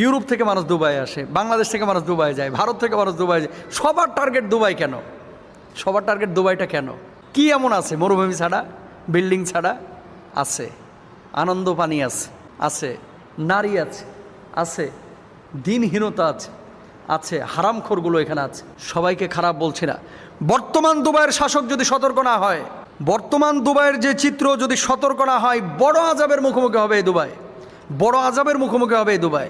Europe থেকে মানুষ Dubai আসে, বাংলাদেশ থেকে মানুষ দুবাই যায়, ভারত থেকে মানুষ দুবাই যায়। সবার টার্গেট দুবাই কেন? সবার টার্গেট দুবাইটা কেন? কি এমন আছে মরুভূমি ছাড়া, বিল্ডিং ছাড়া? আছে আনন্দ পানি, আছে আছে নারী, আছে আছে দিনহীনতা, আছে আছে হারামখোরগুলো এখানে আছে। সবাইকে খারাপ বলছি না। বর্তমান দুবাইয়ের শাসক যদি সতর্ক না হয়, বর্তমান দুবাইয়ের যে চিত্র যদি সতর্ক না হয়, বড় আযাবের মুখোমুখি হবে এই দুবাই, বড় আযাবের মুখোমুখি হবে এই দুবাই।